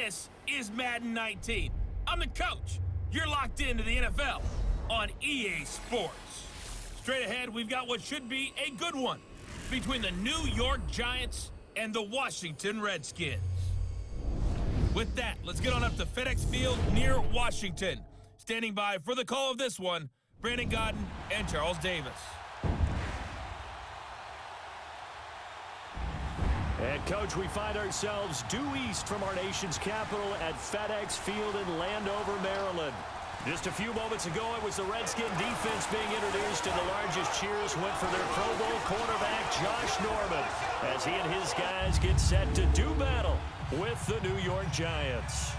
This is Madden 19. I'm the coach. You're locked into the NFL on EA Sports. Straight ahead, we've got what should be a good one between the New York Giants and the Washington Redskins. With that, let's get on up to FedEx Field near Washington. Standing by for the call of this one, Brandon Godden and Charles Davis. And, Coach, we find ourselves due east from our nation's capital at FedEx Field in Landover, Maryland. Just a few moments ago, it was the Redskin defense being introduced, and the largest cheers went for their Pro Bowl cornerback, Josh Norman, as he and his guys get set to do battle with the New York Giants.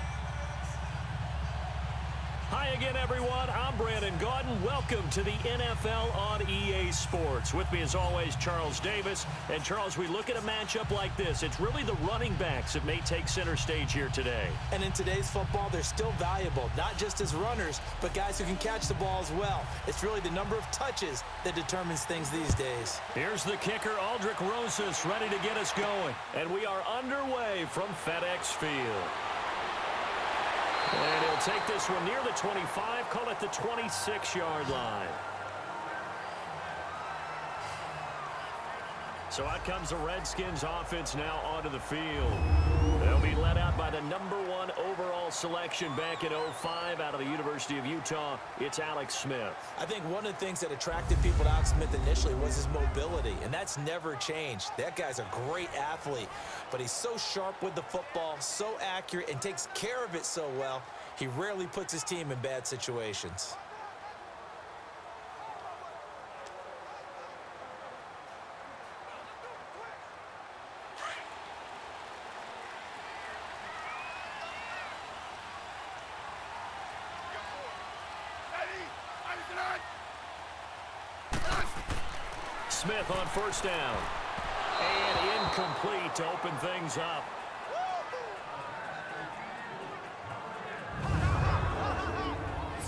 Hi again, everyone. I'm Brandon Godden. Welcome to the NFL on EA Sports. With me, as always, Charles Davis. And, Charles, we look at a matchup like this. It's really the running backs that may take center stage here today. And in today's football, they're still valuable, not just as runners, but guys who can catch the ball as well. It's really the number of touches that determines things these days. Here's the kicker, Aldrich Rosas, ready to get us going. And we are underway from FedEx Field. And he'll take this one near the 25, call it the 26-yard line. So out comes the Redskins offense now onto the field. They'll be led out by the #1 overall selection back in 05 out of the University of Utah. It's Alex Smith. I think one of the things that attracted people to Alex Smith initially was his mobility, and that's never changed. That guy's a great athlete, but he's so sharp with the football, so accurate, and takes care of it so well, he rarely puts his team in bad situations. Smith on first down. And incomplete to open things up.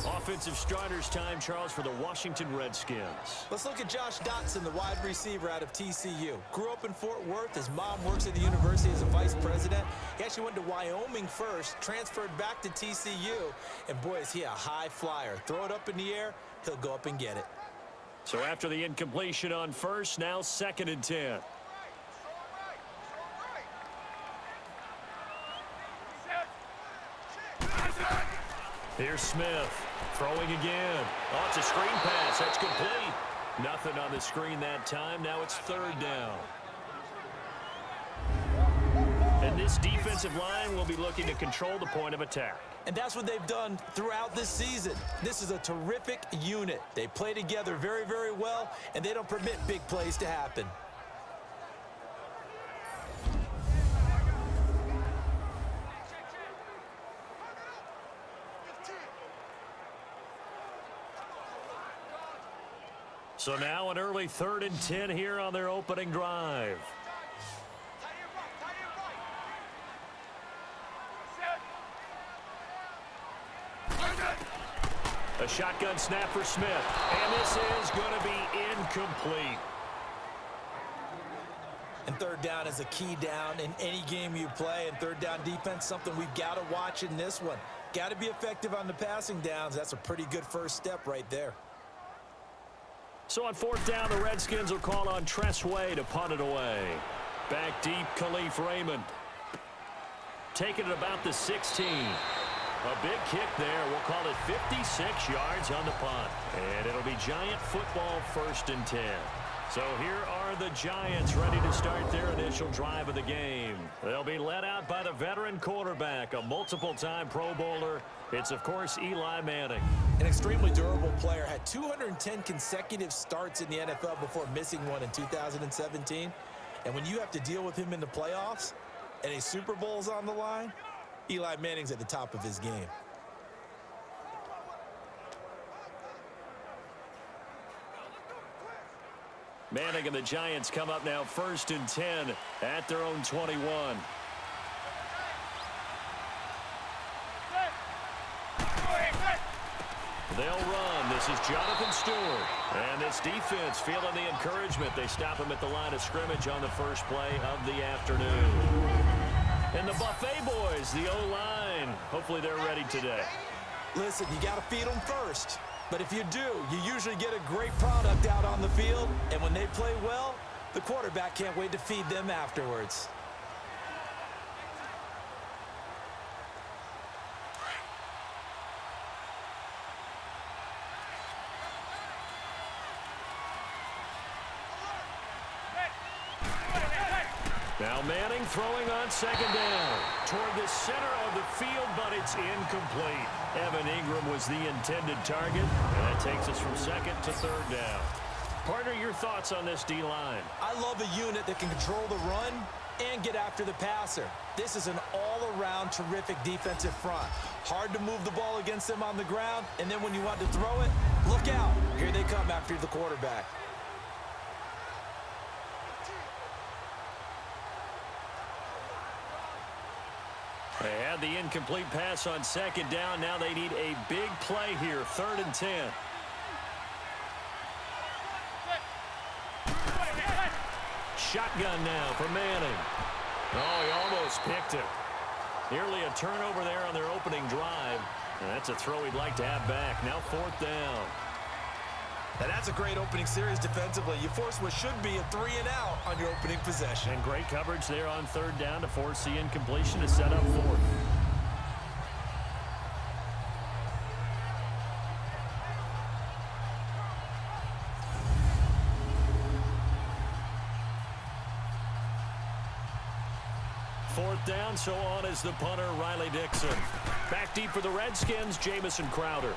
Offensive starters time, Charles, for the Washington Redskins. Let's look at Josh Dotson, the wide receiver out of TCU. Grew up in Fort Worth. His mom works at the university as a vice president. He actually went to Wyoming first, transferred back to TCU, and boy, is he a high flyer. Throw it up in the air, he'll go up and get it. So after the incompletion on first, now 2nd and 10. Here's Smith, throwing again. Oh, it's a screen pass. That's complete. Nothing on the screen that time. Now it's 3rd down. And this defensive line will be looking to control the point of attack. And that's what they've done throughout this season. This is a terrific unit. They play together very, very well, and they don't permit big plays to happen. So now an early 3rd and 10 here on their opening drive. A shotgun snap for Smith. And this is going to be incomplete. And 3rd down is a key down in any game you play. And 3rd down defense, something we've got to watch in this one. Got to be effective on the passing downs. That's a pretty good first step right there. So on 4th down, the Redskins will call on Tressway to punt it away. Back deep, Khalif Raymond. Taking it about the 16. A big kick there. We'll call it 56 yards on the punt. And it'll be Giant football 1st and 10. So here are the Giants ready to start their initial drive of the game. They'll be led out by the veteran quarterback, a multiple-time Pro Bowler. It's, of course, Eli Manning. An extremely durable player. Had 210 consecutive starts in the NFL before missing one in 2017. And when you have to deal with him in the playoffs and a Super Bowl's on the line, Eli Manning's at the top of his game. Manning and the Giants come up now 1st and 10 at their own 21. They'll run. This is Jonathan Stewart. And this defense feeling the encouragement. They stop him at the line of scrimmage on the first play of the afternoon. And the Buffet boys, the O-line, hopefully they're ready today. Listen, you got to feed them first. But if you do, you usually get a great product out on the field. And when they play well, the quarterback can't wait to feed them afterwards. Now Manning throwing on second down. Toward the center of the field, but it's incomplete. Evan Ingram was the intended target. And that takes us from second to third down. Partner, your thoughts on this D-line? I love a unit that can control the run and get after the passer. This is an all-around terrific defensive front. Hard to move the ball against them on the ground, and then when you want to throw it, look out. Here they come after the quarterback. They had the incomplete pass on second down. Now they need a big play here, 3rd and 10. Shotgun now for Manning. Oh, he almost picked it. Nearly a turnover there on their opening drive. And that's a throw he'd like to have back. Now 4th down. Now that's a great opening series defensively. You force what should be a 3-and-out on your opening possession. And great coverage there on 3rd down to force the incompletion to set up 4th. Fourth down, so on is the punter, Riley Dixon. Back deep for the Redskins, Jamison Crowder.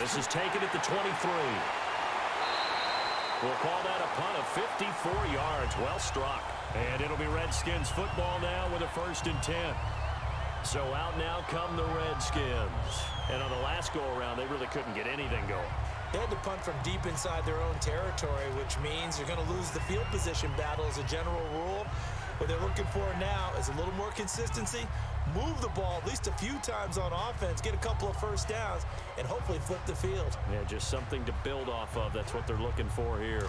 This is taken at the 23. We'll call that a punt of 54 yards. Well struck. And it'll be Redskins football now with a 1st and 10. So out now come the Redskins. And on the last go-around, they really couldn't get anything going. They had to punt from deep inside their own territory, which means you're going to lose the field position battle as a general rule. What they're looking for now is a little more consistency, move the ball at least a few times on offense, get a couple of first downs, and hopefully flip the field. Yeah, just something to build off of. That's what they're looking for here.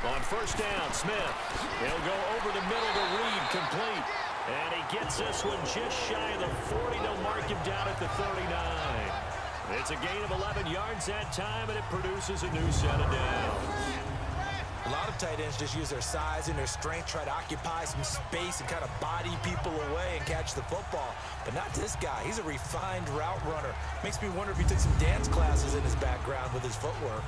On 1st down, Smith. He'll go over the middle to Reed, complete. And he gets this one just shy of the 40. They'll mark him down at the 39. It's a gain of 11 yards that time, and it produces a new set of downs. A lot of tight ends just use their size and their strength, try to occupy some space and kind of body people away and catch the football. But not this guy. He's a refined route runner. Makes me wonder if he took some dance classes in his background with his footwork.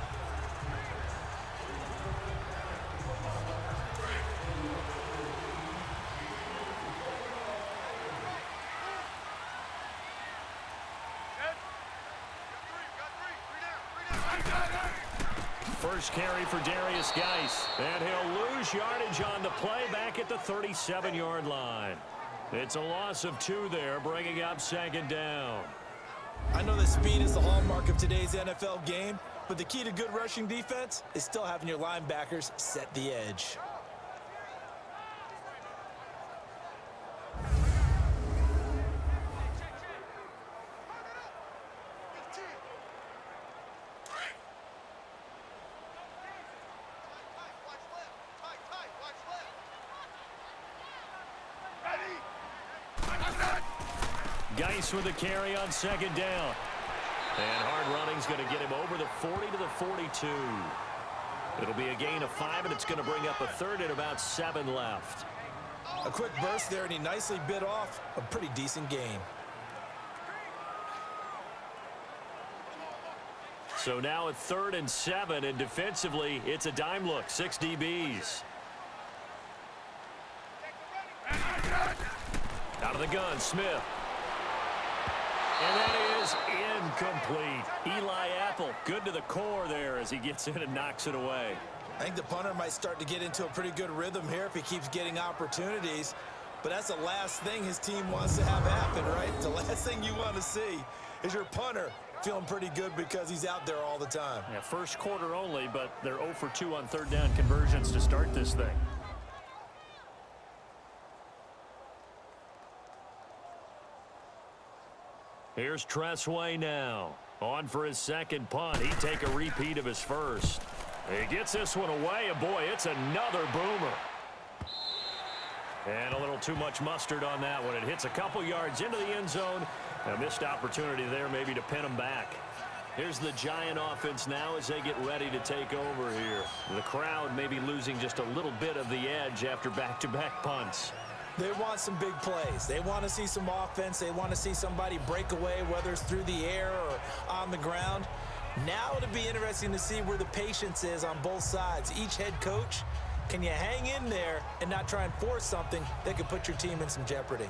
First carry for Darius Geis, and he'll lose yardage on the play back at the 37-yard line. It's a loss of 2 there, bringing up 2nd down. I know that speed is the hallmark of today's NFL game, but the key to good rushing defense is still having your linebackers set the edge. Geis with a carry on 2nd down. And hard running's going to get him over the 40 to the 42. It'll be a gain of 5, and it's going to bring up a 3rd and about 7 left. A quick burst there, and he nicely bit off a pretty decent gain. So now at 3rd and 7, and defensively, it's a dime look, 6 DBs. Out of the gun, Smith. And that is incomplete. Eli Apple, good to the core there as he gets in and knocks it away. I think the punter might start to get into a pretty good rhythm here if he keeps getting opportunities. But that's the last thing his team wants to have happen, right? The last thing you want to see is your punter feeling pretty good because he's out there all the time. Yeah, first quarter only, but they're 0 for 2 on 3rd down conversions to start this thing. Here's Tressway now. On for his second punt. He'd take a repeat of his first. He gets this one away, and boy, it's another boomer. And a little too much mustard on that one. It hits a couple yards into the end zone. A missed opportunity there maybe to pin him back. Here's the Giant offense now as they get ready to take over here. The crowd may be losing just a little bit of the edge after back-to-back punts. They want some big plays. They want to see some offense. They want to see somebody break away, whether it's through the air or on the ground. Now it'll be interesting to see where the patience is on both sides. Each head coach, can you hang in there and not try and force something that could put your team in some jeopardy?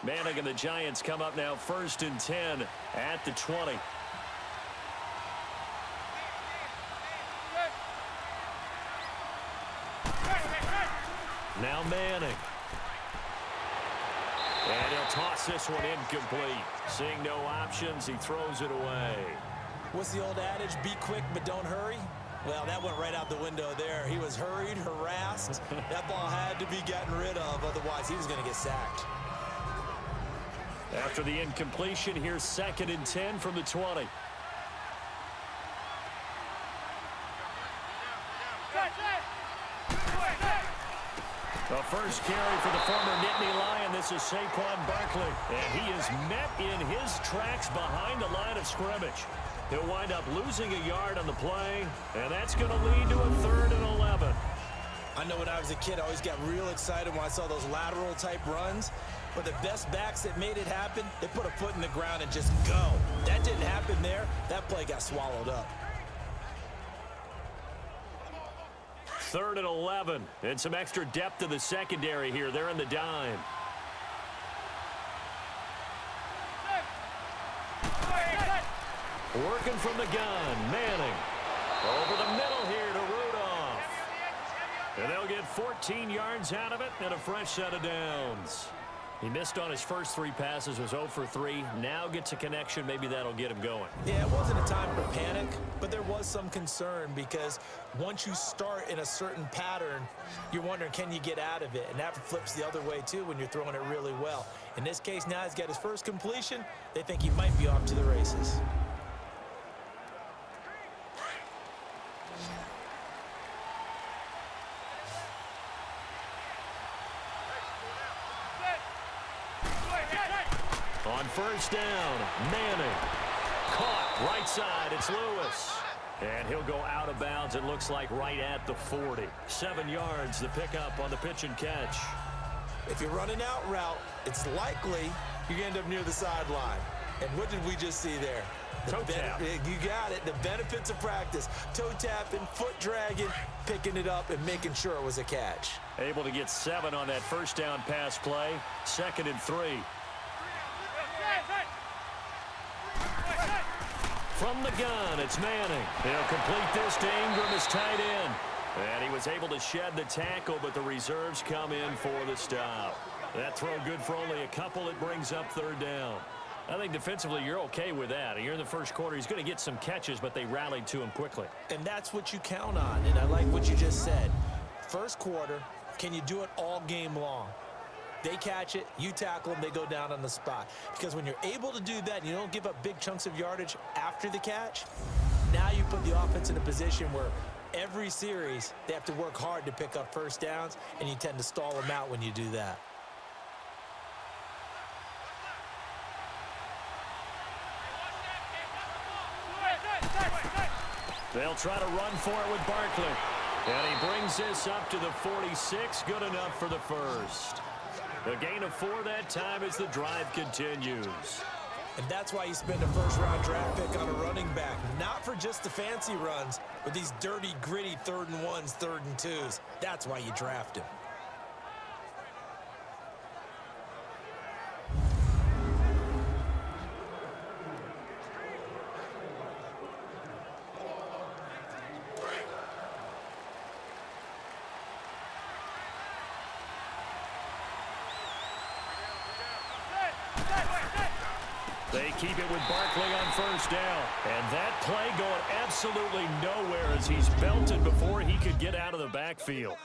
Manning and the Giants come up now 1st and 10 at the 20. Now Manning. And he'll toss this one incomplete. Seeing no options, he throws it away. What's the old adage? Be quick, but don't hurry. Well, that went right out the window there. He was hurried, harassed. That ball had to be gotten rid of, otherwise he was going to get sacked. After the incompletion, here's 2nd and 10 from the 20. The first carry for the former Nittany Lion. This is Saquon Barkley. And he is met in his tracks behind the line of scrimmage. He'll wind up losing a yard on the play, and that's going to lead to a 3rd and 11. I know when I was a kid, I always got real excited when I saw those lateral-type runs. But the best backs that made it happen, they put a foot in the ground and just go. That didn't happen there. That play got swallowed up. 3rd and 11, and some extra depth to the secondary here. They're in the dime. Working from the gun, Manning. Over the middle here to Rudolph. And they'll get 14 yards out of it and a fresh set of downs. He missed on his first 3 passes, was 0 for 3. Now gets a connection. Maybe that'll get him going. Yeah, it wasn't a time for panic, but there was some concern because once you start in a certain pattern, you're wondering, can you get out of it? And that flips the other way, too, when you're throwing it really well. In this case, now he's got his first completion. They think he might be off to the races. On first down, Manning. Caught right side, it's Lewis. And he'll go out of bounds, it looks like right at the 40. 7 yards, the pickup on the pitch and catch. If you're running out route, it's likely you're going to end up near the sideline. And what did we just see there? Toe tap. You got it. The benefits of practice. Toe tapping, foot dragging, picking it up, and making sure it was a catch. Able to get 7 on that first down pass play. 2nd and 3. From the gun, it's Manning. He'll complete this to Ingram as tight end. And he was able to shed the tackle, but the reserves come in for the stop. That throw good for only a couple. It brings up 3rd down. I think defensively you're okay with that. You're in the first quarter. He's going to get some catches, but they rallied to him quickly. And that's what you count on, and I like what you just said. First quarter, can you do it all game long? They catch it, you tackle them, they go down on the spot. Because when you're able to do that and you don't give up big chunks of yardage after the catch, now you put the offense in a position where every series they have to work hard to pick up first downs, and you tend to stall them out when you do that. They'll try to run for it with Barkley. And he brings this up to the 46, good enough for the first. A gain of 4 that time as the drive continues. And that's why you spend a first-round draft pick on a running back. Not for just the fancy runs, but these dirty, gritty 3rd and 1s, 3rd and 2s. That's why you draft him. They keep it with Barkley on first down. And that play going absolutely nowhere as he's belted before he could get out of the backfield.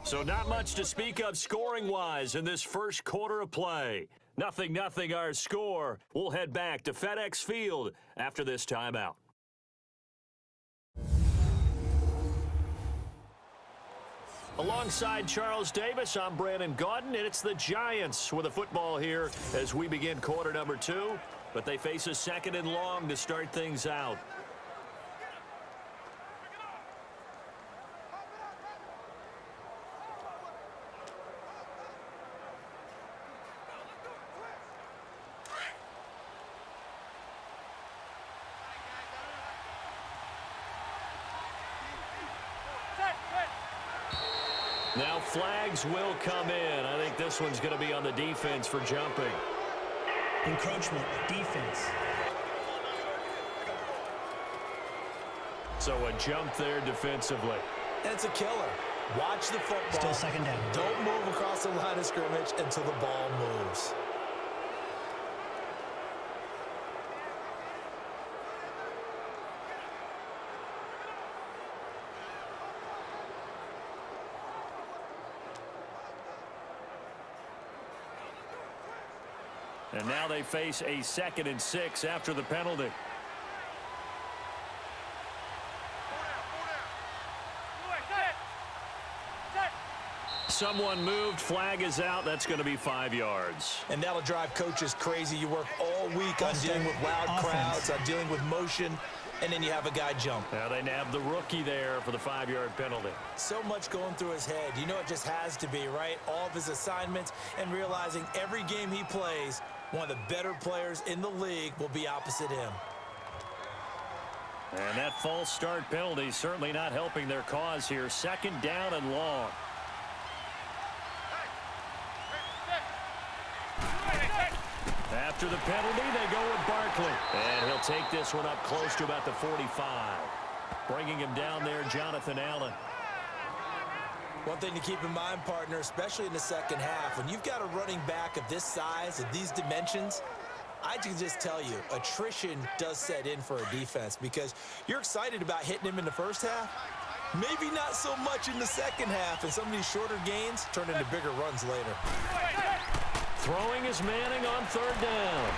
So not much to speak of scoring-wise in this first quarter of play. 0-0 our score. We'll head back to FedEx Field after this timeout. Alongside Charles Davis, I'm Brandon Gaudin, and it's the Giants with a football here as we begin quarter number 2. But they face a 2nd and long to start things out. Now flags will come in. I think this one's going to be on the defense for jumping. Encroachment, defense. So a jump there defensively. And it's a killer. Watch the football. Still 2nd down. Don't move across the line of scrimmage until the ball moves. And now they face a 2nd and 6 after the penalty. Someone moved. Flag is out. That's going to be 5 yards. And that'll drive coaches crazy. You work all week on dealing with loud crowds, on dealing with motion, and then you have a guy jump. Now they nabbed the rookie there for the 5-yard penalty. So much going through his head. You know it just has to be, right? All of his assignments and realizing every game he plays, one of the better players in the league will be opposite him. And that false start penalty certainly not helping their cause here. 2nd down and long. After the penalty, they go with Barkley. And he'll take this one up close to about the 45. Bringing him down there, Jonathan Allen. One thing to keep in mind, partner, especially in the second half, when you've got a running back of this size, of these dimensions, I can just tell you, attrition does set in for a defense because you're excited about hitting him in the first half. Maybe not so much in the second half, and some of these shorter gains turn into bigger runs later. Throwing is Manning on 3rd down.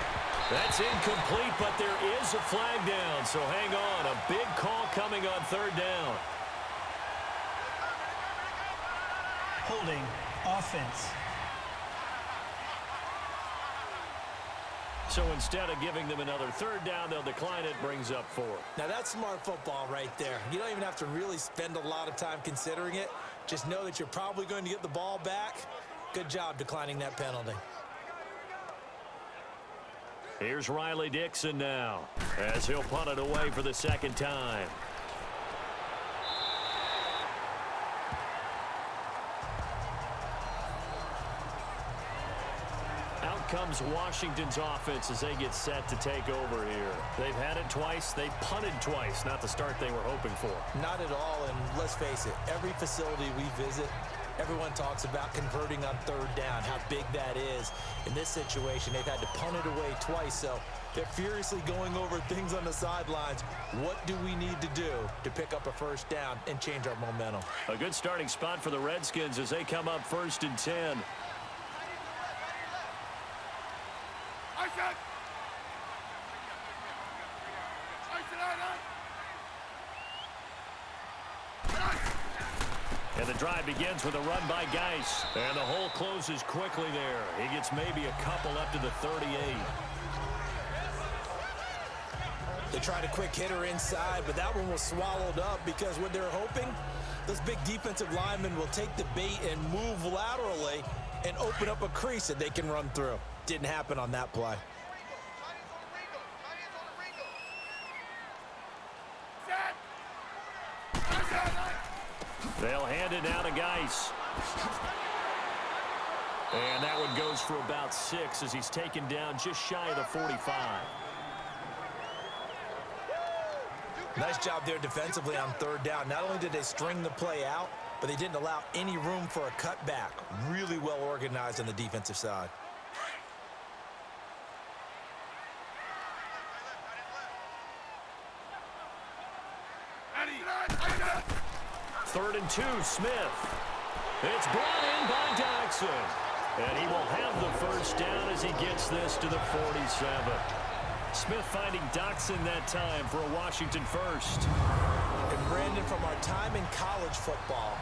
That's incomplete, but there is a flag down, so hang on. A big call coming on 3rd down. Holding, offense. So instead of giving them another 3rd down, they'll decline it, brings up 4. Now that's smart football right there. You don't even have to really spend a lot of time considering it. Just know that you're probably going to get the ball back. Good job declining that penalty. Here's Riley Dixon now, as he'll punt it away for the 2nd time. Out comes Washington's offense as they get set to take over here. They've had it twice. They punted twice. Not the start they were hoping for. Not at all, and let's face it, every facility we visit, everyone talks about converting on 3rd down, how big that is. In this situation, they've had to punt it away twice, so they're furiously going over things on the sidelines. What do we need to do to pick up a 1st down and change our momentum? A good starting spot for the Redskins as they come up 1st and 10. And the drive begins with a run by Geis. And the hole closes quickly there. He gets maybe a couple up to the 38. They tried a quick hitter inside, but that one was swallowed up because what they're hoping, those big defensive linemen will take the bait and move laterally and open up a crease that they can run through. Didn't happen on that play. They'll hand it down to Geis. And that one goes for about 6 as he's taken down just shy of the 45. Nice job there defensively on 3rd down. Not only did they string the play out, but they didn't allow any room for a cutback. Really well organized on the defensive side. Third and 2, Smith. It's brought in by Dodson. And he will have the first down as he gets this to the 47. Smith finding Dodson that time for a Washington first. And Brandon, from our time in college football,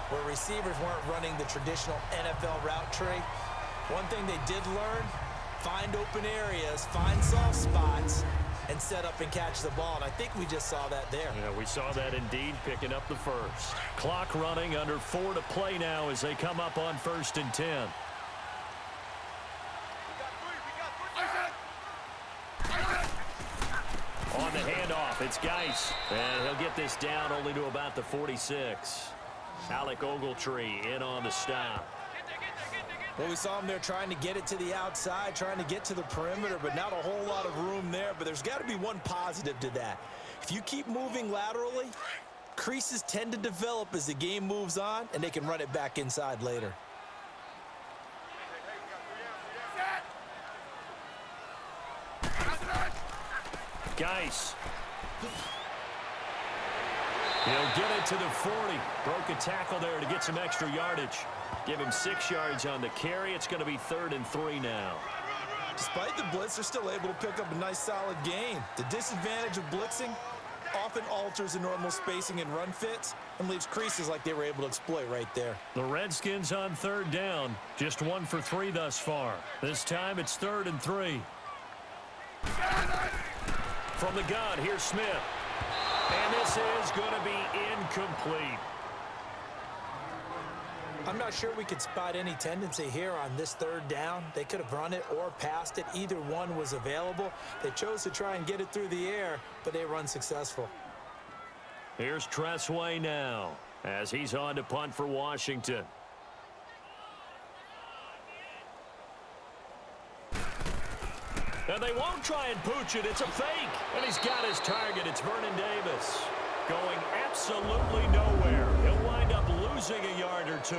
where receivers weren't running the traditional NFL route tree, one thing they did learn, find open areas, find soft spots, and set up and catch the ball. And I think we just saw that there. Yeah, we saw that indeed, picking up the first. Clock running, under 4 to play now as they come up on 1st and 10. On the handoff, it's Geis. And he'll get this down only to about the 46. Alec Ogletree in on the stop. Well, we saw him there trying to get it to the outside, trying to get to the perimeter, but not a whole lot of room there. But there's got to be one positive to that. If you keep moving laterally, creases tend to develop as the game moves on, and they can run it back inside later. Geis. He'll get it to the 40. Broke a tackle there to get some extra yardage. Give him 6 yards on the carry. It's going to be 3rd and 3 now. Despite the blitz, they're still able to pick up a nice, solid gain. The disadvantage of blitzing often alters the normal spacing and run fits and leaves creases like they were able to exploit right there. The Redskins on 3rd down. Just 1 for 3 thus far. This time it's 3rd and 3. From the gun, here's Smith. And this is going to be incomplete. I'm not sure we could spot any tendency here on this 3rd down. They could have run it or passed it. Either one was available. They chose to try and get it through the air, but they were unsuccessful. Here's Tressway now as he's on to punt for Washington. And they won't try and pooch it. It's a fake. And he's got his target. It's Vernon Davis. Going absolutely nowhere. He'll wind up losing a yard or 2.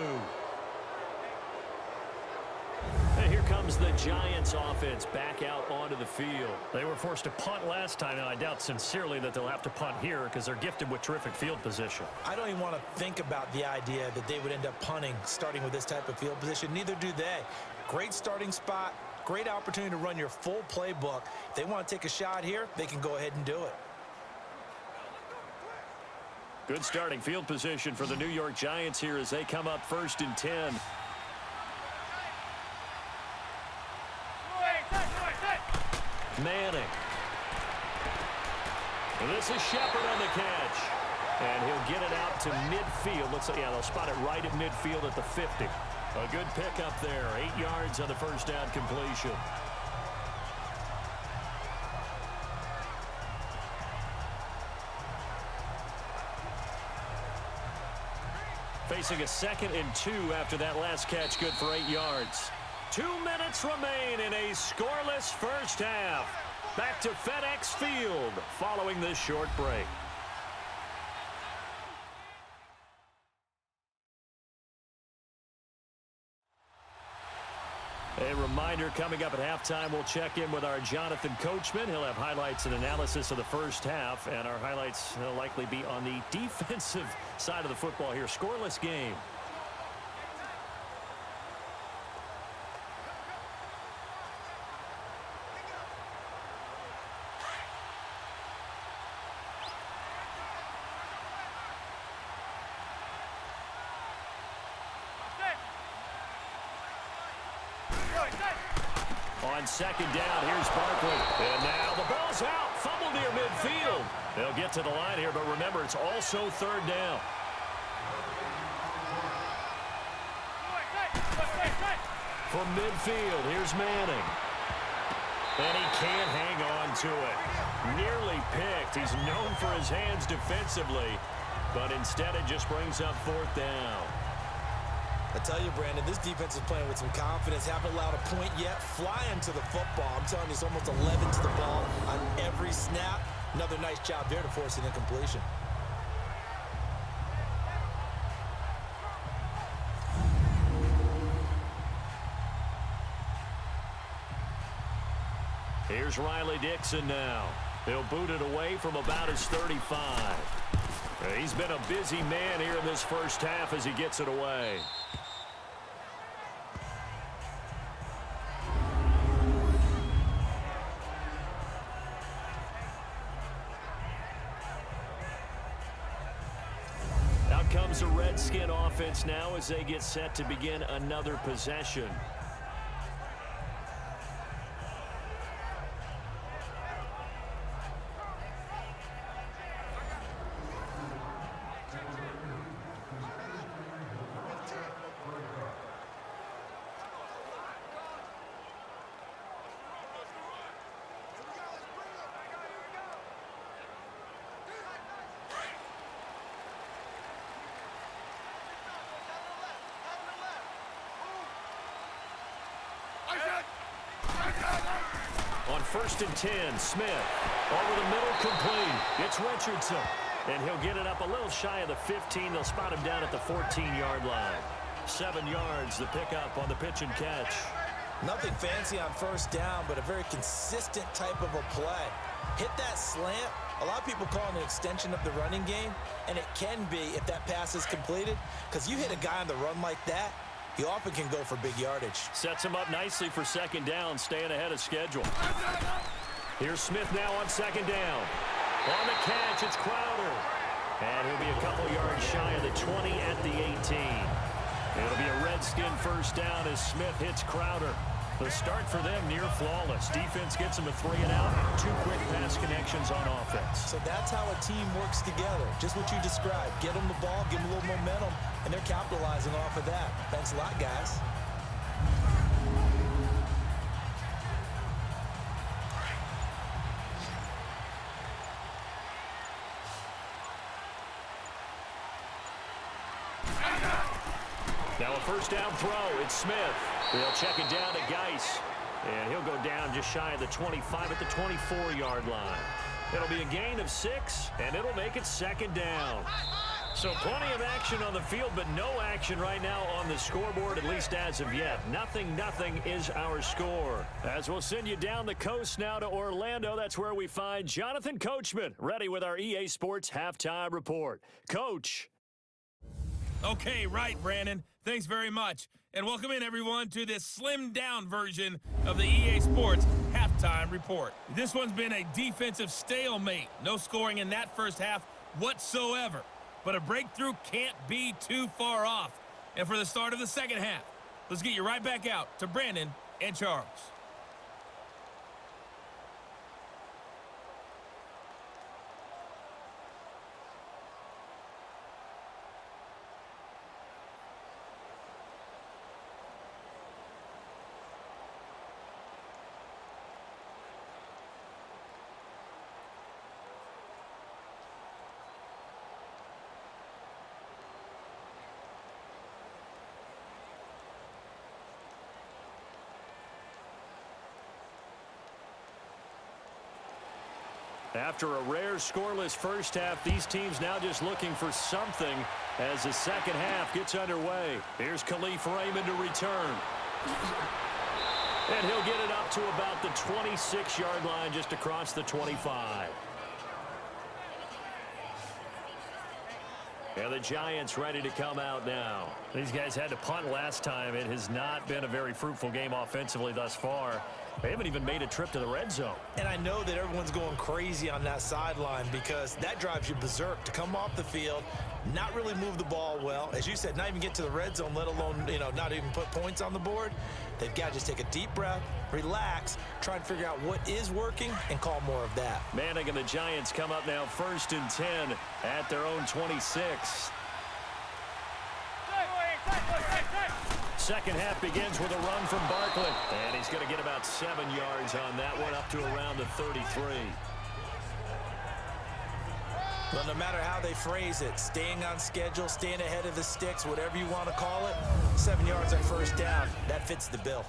And here comes the Giants offense back out onto the field. They were forced to punt last time, and I doubt sincerely that they'll have to punt here because they're gifted with terrific field position. I don't even want to think about the idea that they would end up punting starting with this type of field position. Neither do they. Great starting spot. Great opportunity to run your full playbook. If they want to take a shot here, they can go ahead and do it. Good starting field position for the New York Giants here as they come up 1st and 10. Manning. And this is Shepard on the catch. And he'll get it out to midfield. Looks like, yeah, they'll spot it right at midfield at the 50. A good pickup there. 8 yards on the first down completion. Facing a 2nd and 2 after that last catch, good for 8 yards. 2 minutes remain in a scoreless first half. Back to FedEx Field following this short break. A reminder, coming up at halftime, we'll check in with our Jonathan Coachman. He'll have highlights and analysis of the first half, and our highlights will likely be on the defensive side of the football here. Scoreless game. On 2nd down, here's Barkley. And now the ball's out. Fumble near midfield. They'll get to the line here, but remember, it's also 3rd down. From midfield, here's Manning. And he can't hang on to it. Nearly picked. He's known for his hands defensively, but instead it just brings up 4th down. I tell you, Brandon, this defense is playing with some confidence. Haven't allowed a point yet. Flying to the football. I'm telling you, it's almost 11 to the ball on every snap. Another nice job there to force an incompletion. Here's Riley Dixon now. He'll boot it away from about his 35. He's been a busy man here in this first half as he gets it away. Out comes the Redskin offense now as they get set to begin another possession. On 1st and 10, Smith over the middle, complete. It's Richardson, and he'll get it up a little shy of the 15. They'll spot him down at the 14-yard line. 7 yards, the pickup on the pitch and catch. Nothing fancy on 1st down, but a very consistent type of a play. Hit that slant. A lot of people call it an extension of the running game, and it can be if that pass is completed, because you hit a guy on the run like that, he often can go for big yardage. Sets him up nicely for 2nd down, staying ahead of schedule. Here's Smith now on 2nd down. On the catch, it's Crowder. And he'll be a couple yards shy of the 20 at the 18. It'll be a Redskin 1st down as Smith hits Crowder. The start for them near flawless. Defense gets them a 3 and out. 2 quick pass connections on offense. So that's how a team works together. Just what you described. Get them the ball, give them a little momentum, and they're capitalizing off of that. Thanks a lot, guys. Now a 1st down throw. It's Smith. They'll check it down to Geis. And he'll go down just shy of the 25 at the 24-yard line. It'll be a gain of 6, and it'll make it 2nd down. So plenty of action on the field, but no action right now on the scoreboard, at least as of yet. 0-0 is our score. As we'll send you down the coast now to Orlando, that's where we find Jonathan Coachman, ready with our EA Sports Halftime Report. Coach. Okay, right, Brandon. Thanks very much. And welcome in, everyone, to this slimmed-down version of the EA Sports Halftime Report. This one's been a defensive stalemate. No scoring in that first half whatsoever. But a breakthrough can't be too far off. And for the start of the second half, let's get you right back out to Brandon and Charles. After a rare scoreless first half, these teams now just looking for something as the second half gets underway. Here's Khalif Raymond to return. And he'll get it up to about the 26-yard line just across the 25. And the Giants ready to come out now. These guys had to punt last time. It has not been a very fruitful game offensively thus far. They haven't even made a trip to the red zone. And I know that everyone's going crazy on that sideline because that drives you berserk to come off the field, not really move the ball well. As you said, not even get to the red zone, let alone, not even put points on the board. They've got to just take a deep breath, relax, try and figure out what is working, and call more of that. Manning and the Giants come up now 1st and 10 at their own 26. Second half begins with a run from Barkley. And he's going to get about 7 yards on that one, up to around the 33. Well, no matter how they phrase it, staying on schedule, staying ahead of the sticks, whatever you want to call it, 7 yards on 1st down, that fits the bill.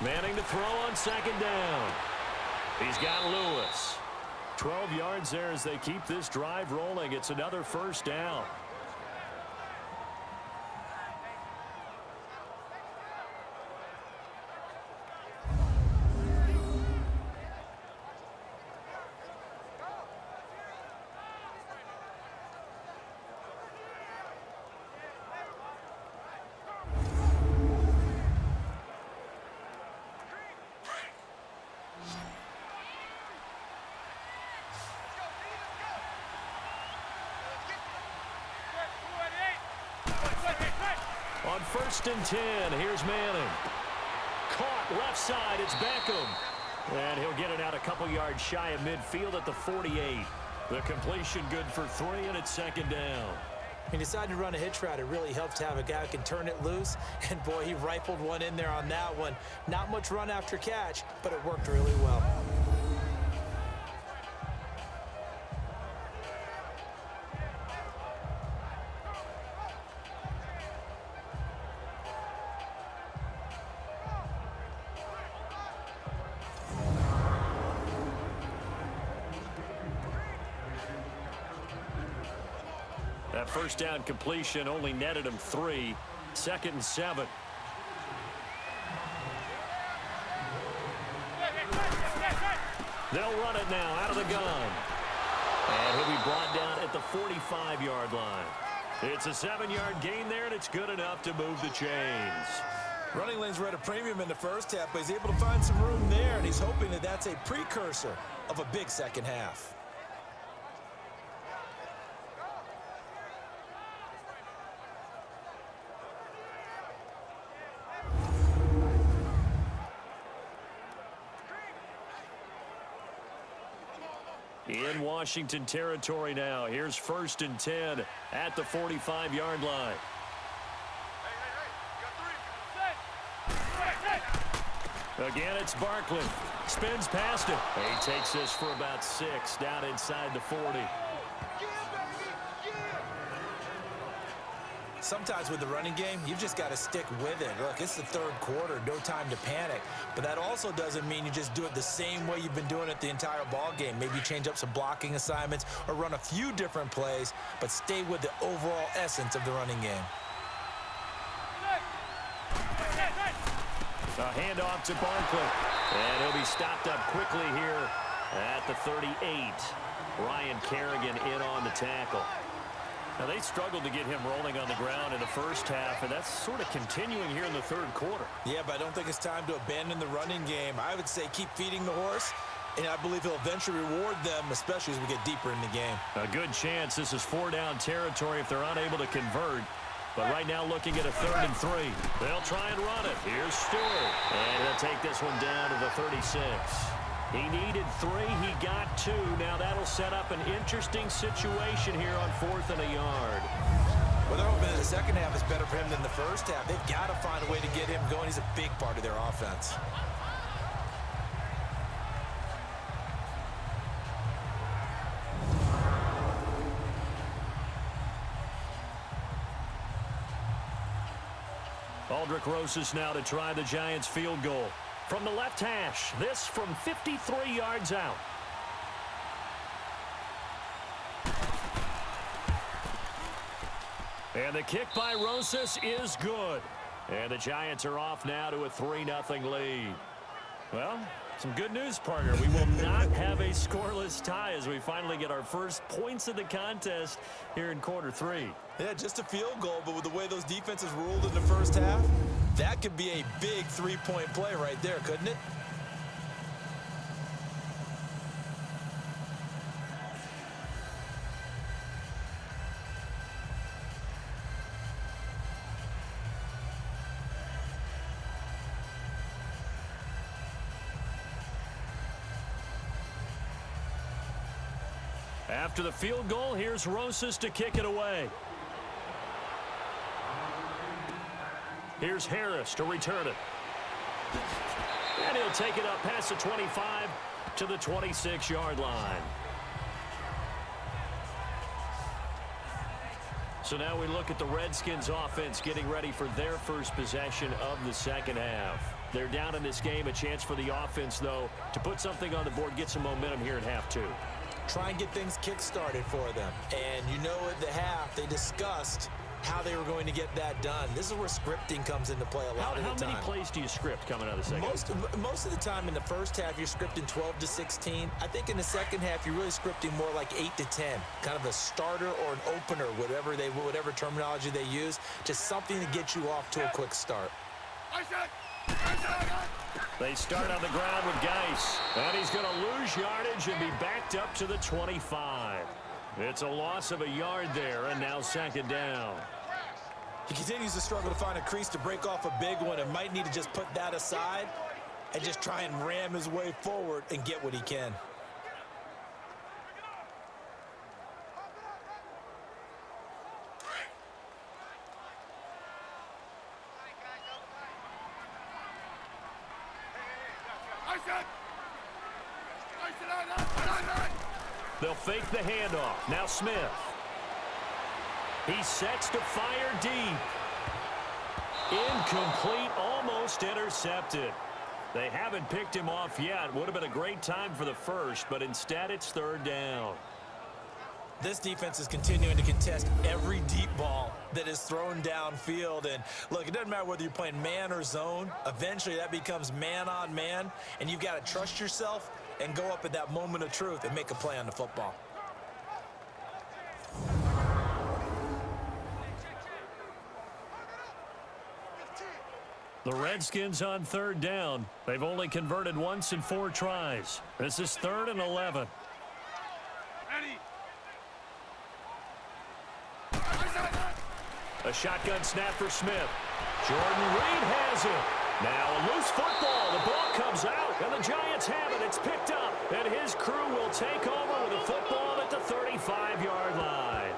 Manning to throw on second down. He's got Lewis. 12 yards there as they keep this drive rolling. It's another first down. On 1st and 10, here's Manning. Caught left side, it's Beckham. And he'll get it out a couple yards shy of midfield at the 48. The completion good for 3, and it's second down. He decided to run a hitch route. It really helps to have a guy who can turn it loose. And, boy, he rifled one in there on that one. Not much run after catch, but it worked really well. That first down completion only netted him 3. 2nd and 7. They'll run it now out of the gun. And he'll be brought down at the 45-yard line. It's a 7-yard gain there, and it's good enough to move the chains. Running lanes were at a premium in the first half, but he's able to find some room there, and he's hoping that that's a precursor of a big second half. In Washington territory now. Here's 1st and 10 at the 45-yard line. Again, it's Barkley. Spins past him. He takes this for about 6 down inside the 40. Sometimes with the running game, you've just got to stick with it. Look, it's the 3rd quarter, no time to panic. But that also doesn't mean you just do it the same way you've been doing it the entire ball game. Maybe change up some blocking assignments or run a few different plays, but stay with the overall essence of the running game. A handoff to Barkley. And he'll be stopped up quickly here at the 38. Ryan Kerrigan in on the tackle. Now, they struggled to get him rolling on the ground in the first half, and that's sort of continuing here in the 3rd quarter. Yeah, but I don't think it's time to abandon the running game. I would say keep feeding the horse, and I believe he'll eventually reward them, especially as we get deeper in the game. A good chance this is 4-down territory if they're unable to convert. But right now looking at a 3rd and 3. They'll try and run it. Here's Stewart. And he'll take this one down to the 36. He needed 3. He got 2. Now that'll set up an interesting situation here on 4th and a yard. Well, they're hoping that the second half is better for him than the first half. They've got to find a way to get him going. He's a big part of their offense. Aldrick Rosas now to try the Giants field goal. From the left hash, this from 53 yards out. And the kick by Rosas is good. And the Giants are off now to a 3-0 lead. Well, some good news, partner. We will not have a scoreless tie as we finally get our first points of the contest here in quarter 3. Yeah, just a field goal, but with the way those defenses ruled in the first half, that could be a big 3-point play right there, couldn't it? After the field goal, here's Rosas to kick it away. Here's Harris to return it. And he'll take it up past the 25 to the 26-yard line. So now we look at the Redskins offense getting ready for their first possession of the second half. They're down in this game. A chance for the offense, though, to put something on the board, get some momentum here in half two. Try and get things kick-started for them. And you know at the half, they discussed how they were going to get that done. This is where scripting comes into play a lot of the time. How many plays do you script coming out of the second half? Most of the time in the first half, you're scripting 12 to 16. I think in the second half, you're really scripting more like 8 to 10. Kind of a starter or an opener, whatever terminology they use. Just something to get you off to a quick start. They start on the ground with Geis. And he's going to lose yardage and be backed up to the 25. It's a loss of a yard there, and now second down. He continues to struggle to find a crease to break off a big one and might need to just put that aside and just try and ram his way forward and get what he can. They'll fake the handoff. Now Smith. He sets to fire deep. Incomplete, almost intercepted. They haven't picked him off yet. Would have been a great time for the first, but instead it's third down. This defense is continuing to contest every deep ball that is thrown downfield. And look, it doesn't matter whether you're playing man or zone. Eventually that becomes man on man, and you've got to trust yourself and go up at that moment of truth and make a play on the football. The Redskins on third down. They've only converted once in 4 tries. This is 3rd and 11. A shotgun snap for Smith. Jordan Reed has it. Now a loose football. The ball comes out, and the Giants have it. It's picked up, and his crew will take over with a football at the 35-yard line.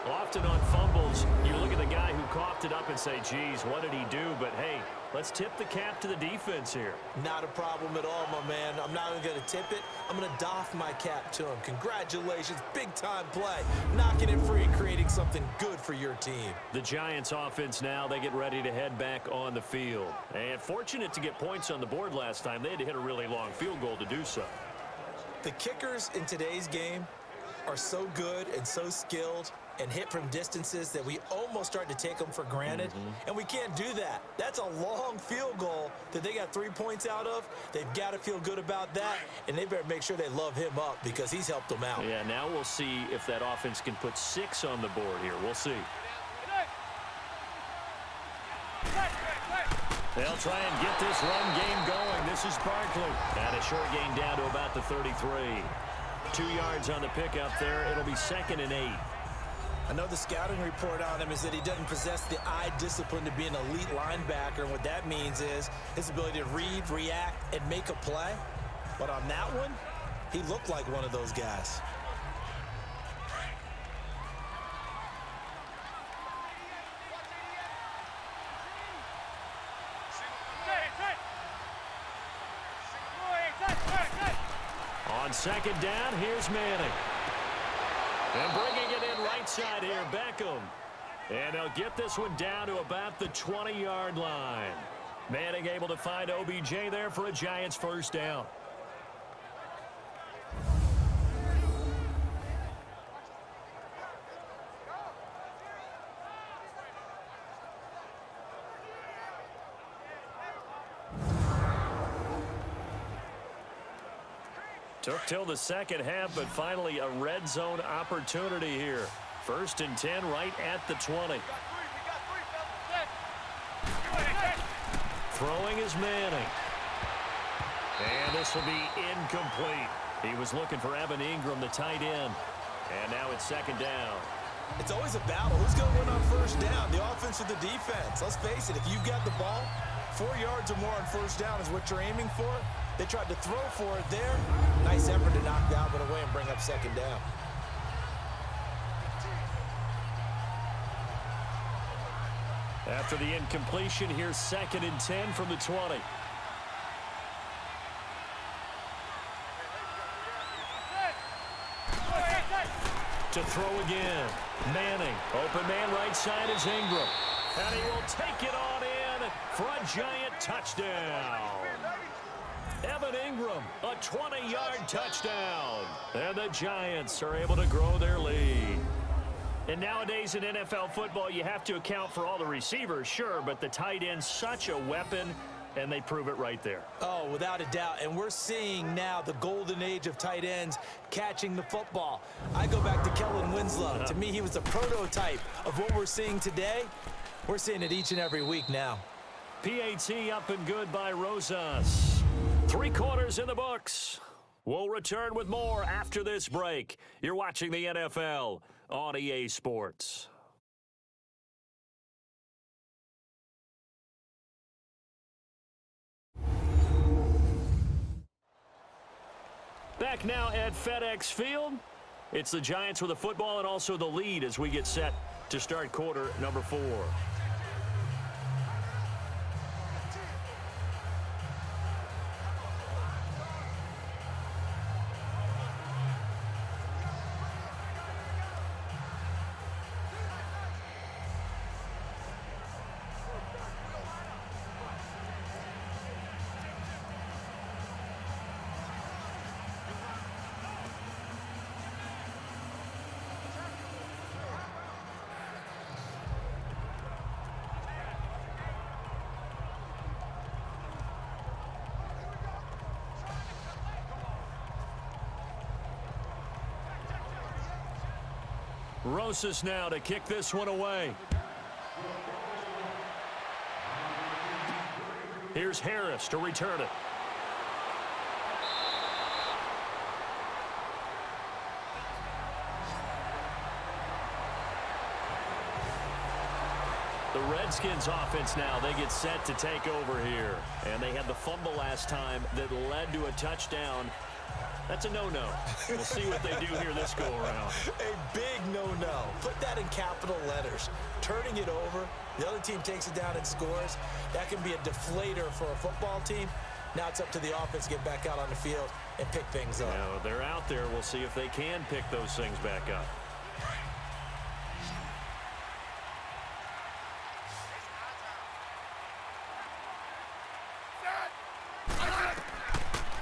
Often on fumbles, you look at the guy who coughed it up and say, geez, what did he do? But, hey, let's tip the cap to the defense here. Not a problem at all, my man. I'm not even going to tip it. I'm going to doff my cap to him. Congratulations. Big-time play. Knocking it free and creating something good for your team. The Giants offense now, they get ready to head back on the field. And fortunate to get points on the board last time. They had to hit a really long field goal to do so. The kickers in today's game are so good and so skilled and hit from distances that we almost start to take them for granted. And we can't do that. That's a long field goal that they got 3 points out of. They've got to feel good about that, and they better make sure they love him up because he's helped them out. Yeah, now we'll see if that offense can put 6 on the board here. We'll see. They'll try and get this run game going. This is Barkley. And a short gain down to about the 33. 2 yards on the pickup there. It'll be 2nd and 8. I know the scouting report on him is that he doesn't possess the eye discipline to be an elite linebacker. And what that means is his ability to read, react, and make a play. But on that one, he looked like one of those guys. On second down, here's Manning. And bringing it in right side here, Beckham. And they'll get this one down to about the 20-yard line. Manning able to find OBJ there for a Giants first down. Took till the second half, but finally a red zone opportunity here. 1st and 10 right at the 20. Throwing is Manning. And this will be incomplete. He was looking for Evan Ingram, the tight end. And now it's 2nd down. It's always a battle. Who's going to win on 1st down? The offense or the defense? Let's face it, if you've got the ball, 4 yards or more on 1st down is what you're aiming for. They tried to throw for it there. Nice effort to knock that one away and bring up 2nd down. After the incompletion, here's 2nd and 10 from the 20. To throw again. Manning. Open man right side is Ingram. And he will take it on in for a giant touchdown. Evan Ingram, a 20-yard touchdown. And the Giants are able to grow their lead. And nowadays in NFL football, you have to account for all the receivers, sure, but the tight end's such a weapon, and they prove it right there. Oh, without a doubt. And we're seeing now the golden age of tight ends catching the football. I go back to Kellen Winslow. To me, he was a prototype of what we're seeing today. We're seeing it each and every week now. PAT up and good by Rosas. 3 quarters in the books. We'll return with more after this break. You're watching the NFL on EA Sports. Back now at FedEx Field. It's the Giants with the football and also the lead as we get set to start quarter number 4. Rosas now to kick this one away. Here's Harris to return it. The Redskins offense now, they get set to take over here. And they had the fumble last time that led to a touchdown. That's a no-no. We'll see what they do here this go-around. A big no-no. Put that in capital letters. Turning it over, the other team takes it down and scores. That can be a deflator for a football team. Now it's up to the offense to get back out on the field and pick things up. Now, they're out there. We'll see if they can pick those things back up.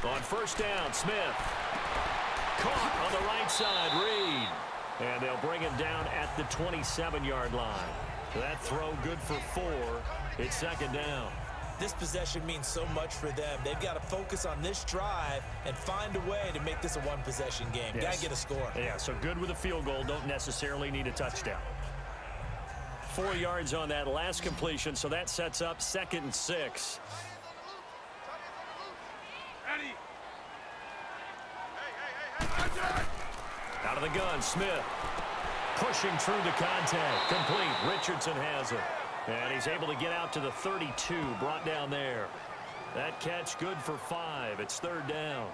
On first down, Smith. Caught on the right side, Reed. And they'll bring him down at the 27-yard line. That throw good for 4. It's second down. This possession means so much for them. They've got to focus on this drive and find a way to make this a one-possession game. Yes. Got to get a score. Yeah, so good with a field goal. Don't necessarily need a touchdown. 4 yards on that last completion, so that sets up 2nd and 6. Out of the gun, Smith. Pushing through the contact. Complete. Richardson has it. And he's able to get out to the 32. Brought down there. That catch good for 5. It's 3rd down.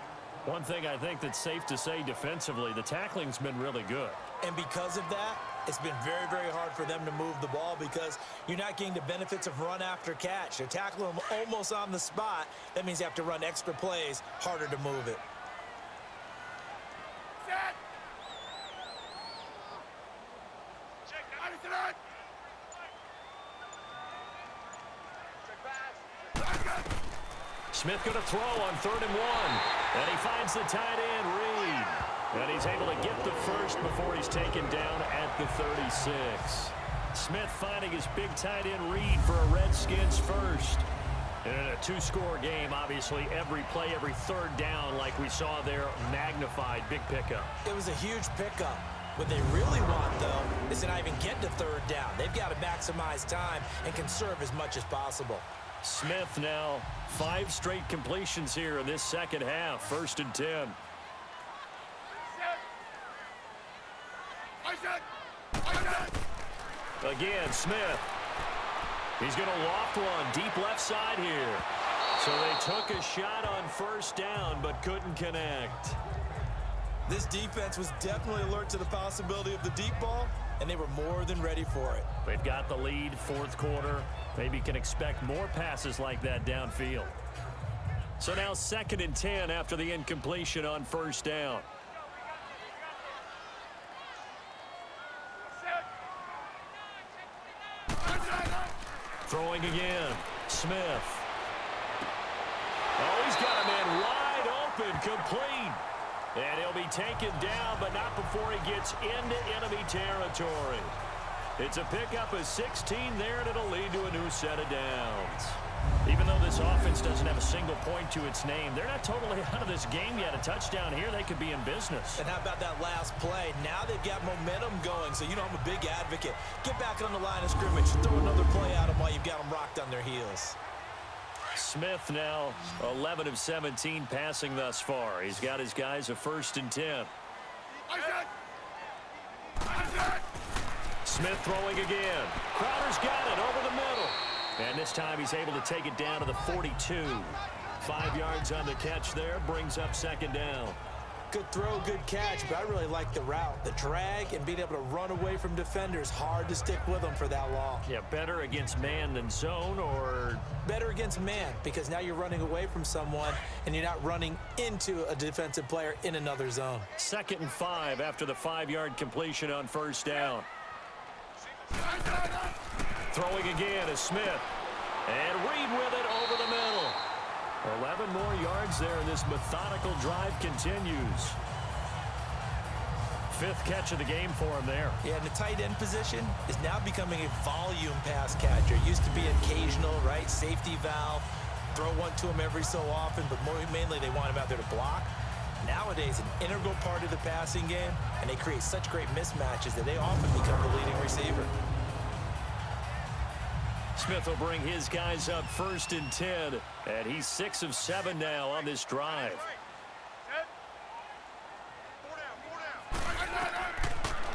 One thing I think that's safe to say defensively, the tackling's been really good. And because of that, it's been very, very hard for them to move the ball because you're not getting the benefits of run after catch. They're tackling them almost on the spot. That means you have to run extra plays, harder to move it. Smith going to throw on 3rd and 1. And he finds the tight end, Reed. And he's able to get the first before he's taken down at the 36. Smith finding his big tight end, Reed, for a Redskins first. And in a 2-score game, obviously, every play, every 3rd down, like we saw there, magnified, big pickup. It was a huge pickup. What they really want, though, is to not even get to 3rd down. They've got to maximize time and conserve as much as possible. Smith now 5 straight completions here in this second half. 1st and 10. Again, Smith. He's going to loft one deep left side here. So they took a shot on 1st down but couldn't connect. This defense was definitely alert to the possibility of the deep ball, and they were more than ready for it. They've got the lead, 4th quarter. Maybe can expect more passes like that downfield. So now 2nd and 10 after the incompletion on 1st down. Throwing again. Smith. Oh, he's got a man wide open, complete. And he'll be taken down, but not before he gets into enemy territory. It's a pickup of 16 there, and it'll lead to a new set of downs. Even though this offense doesn't have a single point to its name, they're not totally out of this game yet. A touchdown here, they could be in business. And how about that last play? Now they've got momentum going, so you know I'm a big advocate. Get back on the line of scrimmage. Throw another play at them while you've got them rocked on their heels. Smith now 11 of 17 passing thus far. He's got his guys a 1st and 10. Smith throwing again. Crowder's got it over the middle. And this time he's able to take it down to the 42. 5 yards on the catch there, brings up 2nd down. Good throw, good catch, but I really like the route. The drag and being able to run away from defenders. Hard to stick with them for that long. Yeah, better against man than zone, or? Better against man, because now you're running away from someone and you're not running into a defensive player in another zone. 2nd and 5 after the 5-yard completion on 1st down. Throwing again is Smith. And Reed with it over the middle. 11 more yards there, and this methodical drive continues. 5th catch of the game for him there. Yeah, and the tight end position is now becoming a volume pass catcher. Used to be occasional, right? Safety valve. Throw one to him every so often, but mainly they want him out there to block. Nowadays, an integral part of the passing game, and they create such great mismatches that they often become the leading receiver. Smith will bring his guys up 1st and 10, and he's 6 of 7 now on this drive.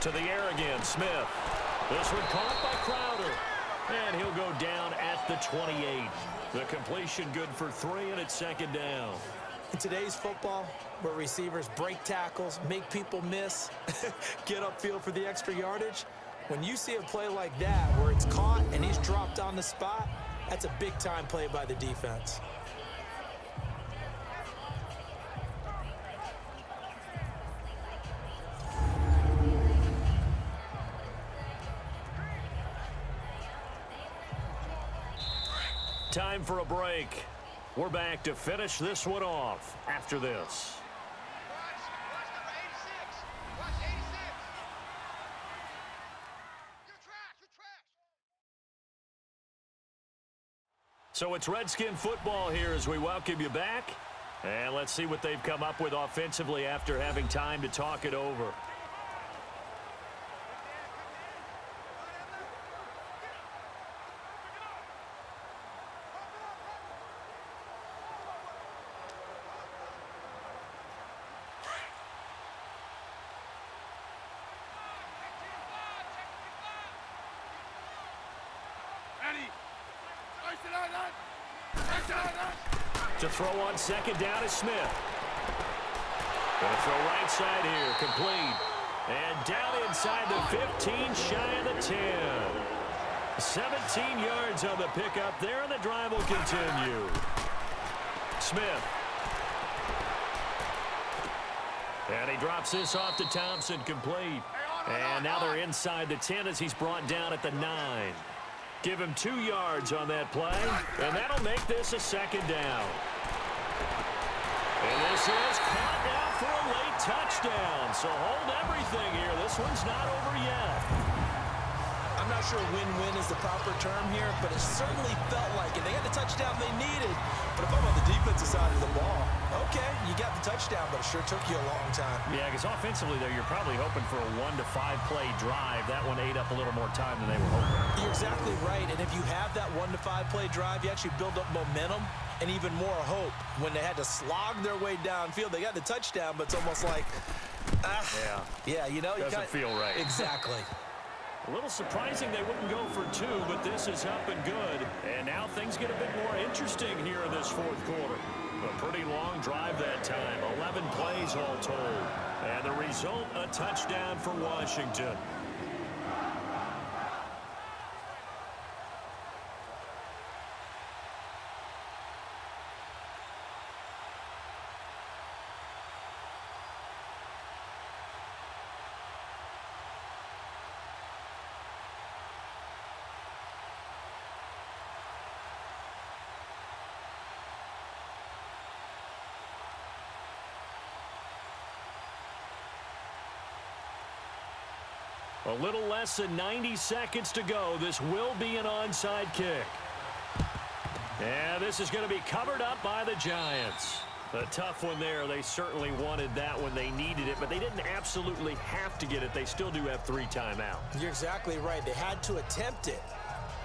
To the air again, Smith. This one caught by Crowder, and he'll go down at the 28. The completion good for 3, and it's 2nd down. In today's football, where receivers break tackles, make people miss, get upfield for the extra yardage, when you see a play like that where it's caught and he's dropped on the spot, that's a big-time play by the defense. Time for a break. We're back to finish this one off after this. So it's Redskin football here as we welcome you back. And let's see what they've come up with offensively after having time to talk it over. To throw on 2nd down is Smith. Going to throw right side here, complete. And down inside the 15, shy of the 10. 17 yards on the pickup there, and the drive will continue. Smith. And he drops this off to Thompson, complete. And now they're inside the 10 as he's brought down at the 9. Give him 2 yards on that play, and that'll make this a 2nd down. And this is caught now for a late touchdown. So hold everything here. This one's not over yet. I'm not sure win-win is the proper term here, but it certainly felt like it. They got the touchdown they needed, but if I'm on the defensive side of the ball, okay, you got the touchdown, but it sure took you a long time. Yeah, because offensively, though, you're probably hoping for a 1 to 5 play drive. That one ate up a little more time than they were hoping. You're exactly right, and if you have that 1 to 5 play drive, you actually build up momentum and even more hope. When they had to slog their way downfield, they got the touchdown, but it's almost like, yeah, you know, doesn't feel right. Exactly. A little surprising they wouldn't go for 2, but this is up and good. And now things get a bit more interesting here in this 4th quarter. A pretty long drive that time, 11 plays all told. And the result, a touchdown for Washington. A little less than 90 seconds to go. This will be an onside kick. And this is going to be covered up by the Giants. A tough one there. They certainly wanted that when they needed it, but they didn't absolutely have to get it. They still do have 3 timeouts. You're exactly right. They had to attempt it.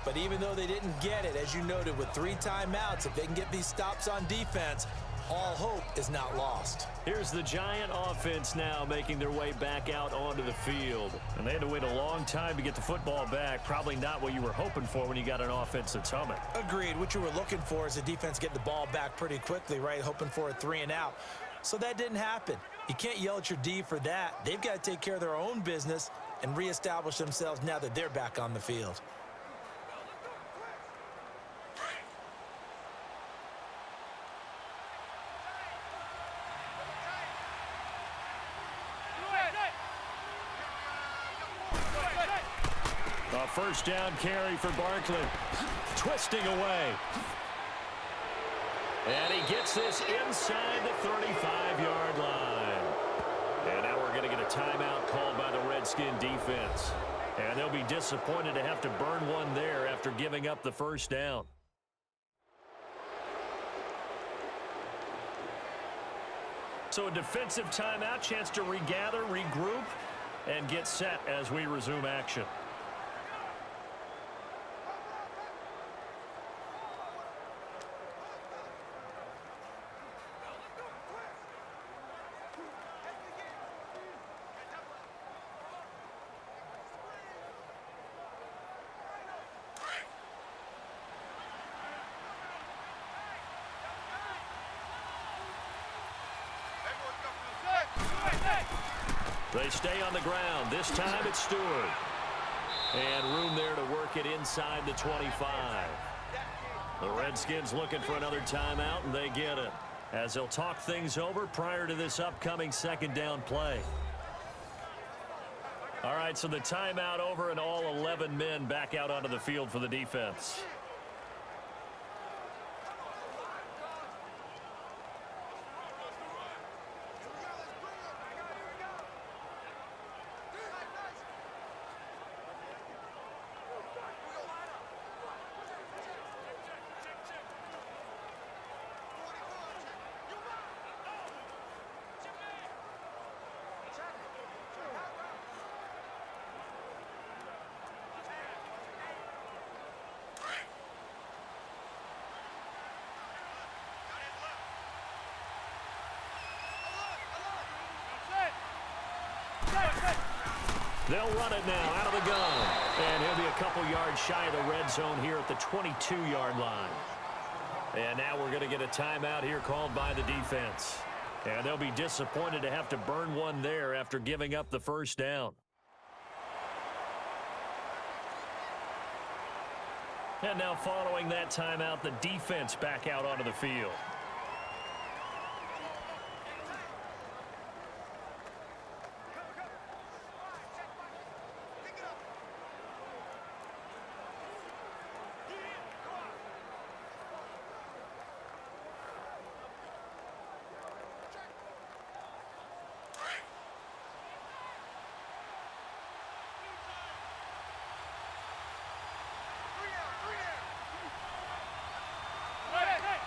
But even though they didn't get it, as you noted, with 3 timeouts, if they can get these stops on defense, all hope is not lost. Here's the Giant offense now making their way back out onto the field. And they had to wait a long time to get the football back. Probably not what you were hoping for when you got an offense that's humming. Agreed. What you were looking for is the defense get the ball back pretty quickly, right? Hoping for a 3 and out. So that didn't happen. You can't yell at your D for that. They've got to take care of their own business and reestablish themselves now that they're back on the field. A first down carry for Barkley. Twisting away. And he gets this inside the 35-yard line. And now we're going to get a timeout called by the Redskin defense. And they'll be disappointed to have to burn one there after giving up the first down. So a defensive timeout, chance to regather, regroup, and get set as we resume action. They stay on the ground. This time it's Stewart. And room there to work it inside the 25. The Redskins looking for another timeout, and they get it, as they'll talk things over prior to this upcoming second down play. All right, so the timeout over and all 11 men back out onto the field for the defense. They'll run it now out of the gun. And he'll be a couple yards shy of the red zone here at the 22-yard line. And now we're going to get a timeout here called by the defense. And they'll be disappointed to have to burn one there after giving up the first down. And now following that timeout, the defense back out onto the field.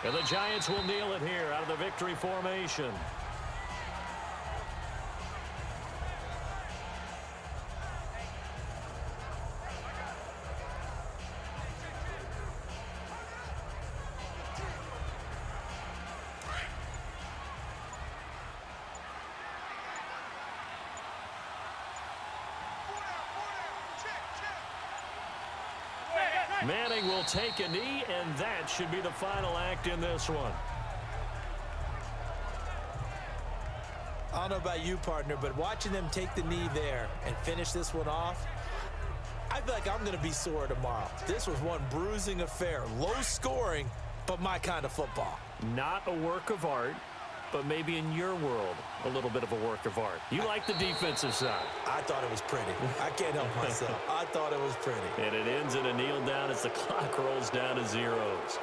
And the Giants will kneel it here out of the victory formation. Manning will take a knee, and that should be the final act in this one. I don't know about you, partner, but watching them take the knee there and finish this one off, I feel like I'm going to be sore tomorrow. This was one bruising affair. Low scoring, but my kind of football. Not a work of art, but maybe in your world, a little bit of a work of art. You like the defensive side. I thought it was pretty. I can't help myself. I thought it was pretty. And it ends in a kneel down as the clock rolls down to zeros.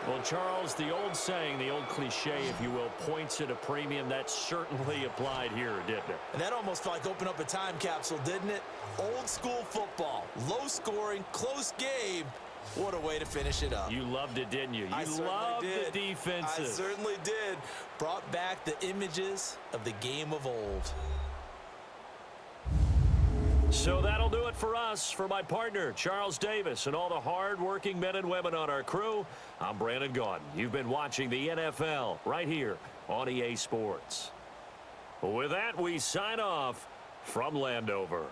Well, Charles, the old saying, the old cliche, if you will, points at a premium, that certainly applied here, didn't it? And that almost felt like opened up a time capsule, didn't it? Old school football, low scoring, close game. What a way to finish it up. You loved it, didn't you? I You loved the defenses. I certainly did. Brought back the images of the game of old. So that'll do it for us. For my partner, Charles Davis, and all the hard-working men and women on our crew, I'm Brandon Gaudin. You've been watching the NFL right here on EA Sports. With that, we sign off from Landover.